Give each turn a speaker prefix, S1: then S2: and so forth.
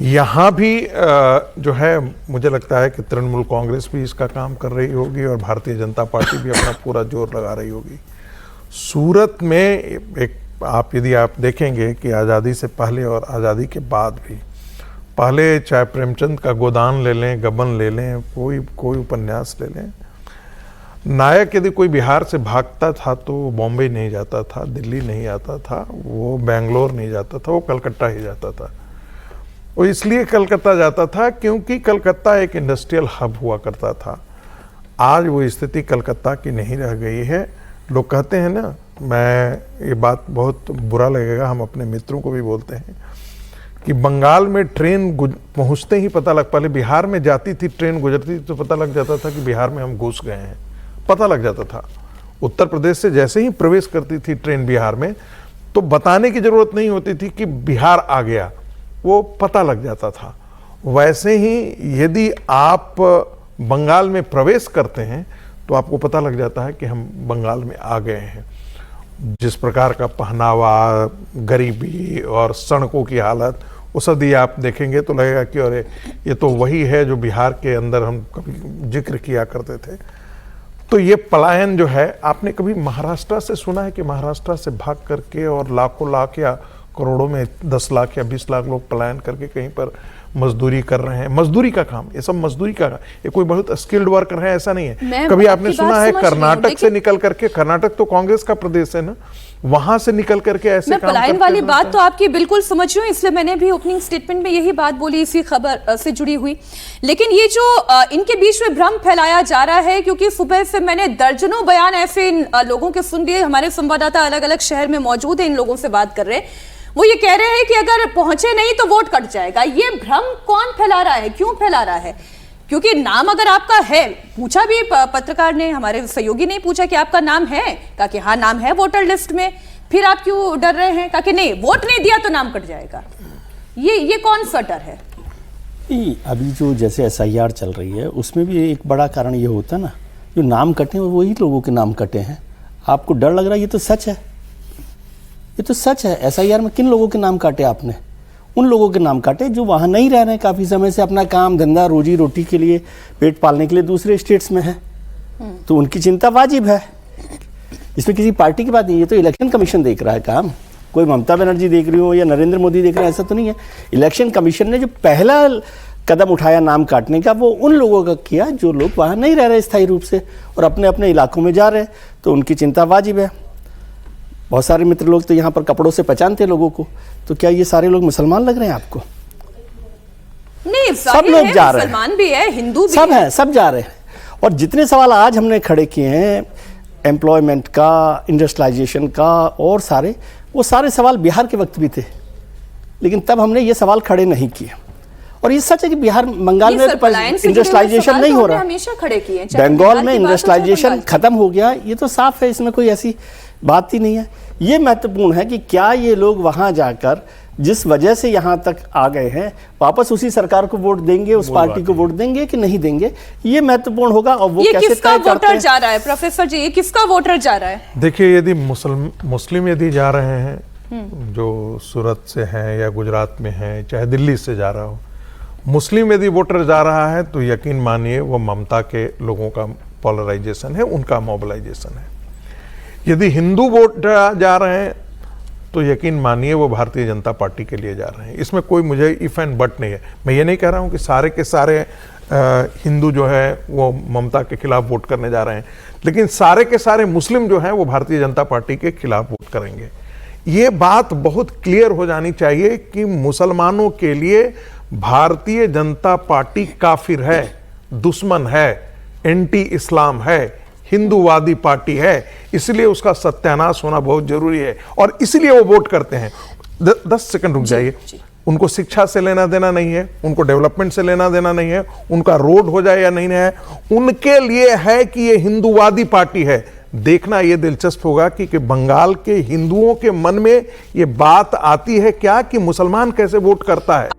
S1: यहाँ भी जो है मुझे लगता है कि तृणमूल कांग्रेस भी इसका काम कर रही होगी और भारतीय जनता पार्टी भी अपना पूरा जोर लगा रही होगी। सूरत में एक यदि आप देखेंगे कि आज़ादी से पहले और आज़ादी के बाद भी, पहले चाहे प्रेमचंद का गोदान ले लें, गबन ले लें, कोई उपन्यास ले लें, नायक यदि कोई बिहार से भागता था तो वो बॉम्बे नहीं जाता था, दिल्ली नहीं आता था, वो बेंगलोर नहीं जाता था, वो कलकत्ता ही जाता था। वो इसलिए कलकत्ता जाता था क्योंकि कलकत्ता एक इंडस्ट्रियल हब हुआ करता था। आज वो स्थिति कलकत्ता की नहीं रह गई है। लोग कहते हैं ना, मैं ये बात बहुत बुरा लगेगा, हम अपने मित्रों को भी बोलते हैं कि बंगाल में ट्रेन पहुंचते ही पहले बिहार में जाती थी, ट्रेन गुजरती थी तो पता लग जाता था कि बिहार में हम घुस गए हैं, पता लग जाता था। उत्तर प्रदेश से जैसे ही प्रवेश करती थी ट्रेन बिहार में तो बताने की जरूरत नहीं होती थी कि बिहार आ गया, वो पता लग जाता था। वैसे ही यदि आप बंगाल में प्रवेश करते हैं तो आपको पता लग जाता है कि हम बंगाल में आ गए हैं। जिस प्रकार का पहनावा, गरीबी और सड़कों की हालत, वो सब यदि आप देखेंगे तो लगेगा कि अरे ये तो वही है जो बिहार के अंदर हम कभी जिक्र किया करते थे। तो ये पलायन जो है, आपने कभी महाराष्ट्र से सुना है कि महाराष्ट्र से भाग करके और लाखों लाख या करोड़ों में 10 लाख या 20 लाख लोग पलायन करके कहीं पर मजदूरी कर रहे हैं? मजदूरी का काम, ये सब मजदूरी का, ये कोई बहुत स्किल्ड वर्कर है ऐसा नहीं है। कभी आपने सुना है कर्नाटक से निकल करके, कर्नाटक तो कांग्रेस का प्रदेश है ना, वहां से निकल करके ऐसे काम
S2: पलायन वाली बात तो आपकी बिल्कुल समझ रही हूँ, इसलिए मैंने भी ओपनिंग स्टेटमेंट में यही बात बोली, इसी खबर से जुड़ी हुई। लेकिन ये जो इनके बीच में भ्रम फैलाया जा रहा है, क्योंकि सुबह से मैंने दर्जनों बयान ऐसे इन लोगों के सुन लिए, हमारे संवाददाता अलग अलग शहर में मौजूद है, इन लोगों से बात कर रहे हैं। वो ये कह रहे हैं कि अगर पहुंचे नहीं तो वोट कट जाएगा। ये भ्रम कौन फैला रहा है, क्यों फैला रहा है? क्योंकि नाम अगर आपका है, पूछा भी पत्रकार ने, हमारे सहयोगी ने पूछा कि आपका नाम है, कहा कि हाँ नाम है वोटर लिस्ट में, फिर आप क्यों डर रहे हैं? कहा कि नहीं, वोट नहीं दिया तो नाम कट जाएगा। ये कौन सा डर है?
S3: अभी जो जैसे SIR चल रही है उसमें भी एक बड़ा कारण ये होता है ना, जो नाम कटे वही लोगों के नाम कटे हैं। आपको डर लग रहा है, ये तो सच है, ये तो सच है। SIR में किन लोगों के नाम काटे आपने? उन लोगों के नाम काटे जो वहाँ नहीं रह रहे हैं काफ़ी समय से, अपना काम धंधा रोजी रोटी के लिए, पेट पालने के लिए दूसरे स्टेट्स में है, तो उनकी चिंता वाजिब है। इसमें किसी पार्टी की बात नहीं, ये तो इलेक्शन कमीशन देख रहा है काम। कोई ममता बनर्जी देख रही हो या नरेंद्र मोदी देख रहे हैं, ऐसा तो नहीं है। इलेक्शन कमीशन ने जो पहला कदम उठाया नाम काटने का, वो उन लोगों का किया जो लोग वहाँ नहीं रह रहे स्थायी रूप से और अपने अपने इलाकों में जा रहे हैं, तो उनकी चिंता वाजिब है। बहुत सारे मित्र लोग तो यहाँ पर कपड़ों से पहचानते लोगों को, तो क्या ये सारे लोग मुसलमान लग रहे हैं आपको?
S2: नहीं,
S3: सब लोग जा रहे हैं,
S2: मुसलमान भी है, हिंदू भी
S3: सब है, सब जा रहे हैं। और जितने सवाल आज हमने खड़े किए हैं, एम्प्लॉयमेंट का, इंडस्ट्रियलाइजेशन का और सारे, वो सारे सवाल बिहार के वक्त भी थे, लेकिन तब हमने ये सवाल खड़े नहीं किए। और ये सच है कि बिहार, बंगाल में इंडस्ट्रियलाइजेशन नहीं हो रहा,
S2: हमेशा खड़े किए,
S3: बंगाल में इंडस्ट्रियलाइजेशन खत्म हो गया, ये तो साफ है, इसमें कोई ऐसी बात ही नहीं है। ये महत्वपूर्ण है कि क्या ये लोग वहां जाकर जिस वजह से यहां तक आ गए हैं, वापस उसी सरकार को वोट देंगे, उस पार्टी को वोट देंगे कि नहीं देंगे, ये महत्वपूर्ण होगा। और वो कैसे
S2: किसका वोटर जा रहा है प्रोफेसर जी, ये किसका वोटर जा रहा है?
S1: देखिए, यदि मुस्लिम यदि जा रहे हैं, जो सूरत से हैं या गुजरात में हैं, चाहे दिल्ली से जा रहा हो, मुस्लिम यदि वोटर जा रहा है तो यकीन मानिए वो ममता के लोगों का पोलराइजेशन है, उनका मोबिलाइजेशन है। यदि हिंदू वोटर जा रहे हैं तो यकीन मानिए वो भारतीय जनता पार्टी के लिए जा रहे हैं। इसमें कोई मुझे इफ एंड बट नहीं है। मैं ये नहीं कह रहा हूँ कि सारे के सारे हिंदू जो है वो ममता के खिलाफ वोट करने जा रहे हैं, लेकिन सारे के सारे मुस्लिम जो हैं वो भारतीय जनता पार्टी के खिलाफ वोट करेंगे। ये बात बहुत क्लियर हो जानी चाहिए कि मुसलमानों के लिए भारतीय जनता पार्टी काफिर है, दुश्मन है, एंटी इस्लाम है, हिंदूवादी पार्टी है, इसलिए उसका सत्यानाश होना बहुत जरूरी है और इसलिए वो वोट करते हैं। 10 सेकंड रुक जाइए। उनको शिक्षा से लेना देना नहीं है, उनको डेवलपमेंट से लेना देना नहीं है, उनका रोड हो जाए या नहीं है, उनके लिए है कि ये हिंदूवादी पार्टी है। देखना ये दिलचस्प होगा कि बंगाल के हिंदुओं के मन में ये बात आती है क्या कि मुसलमान कैसे वोट करता है।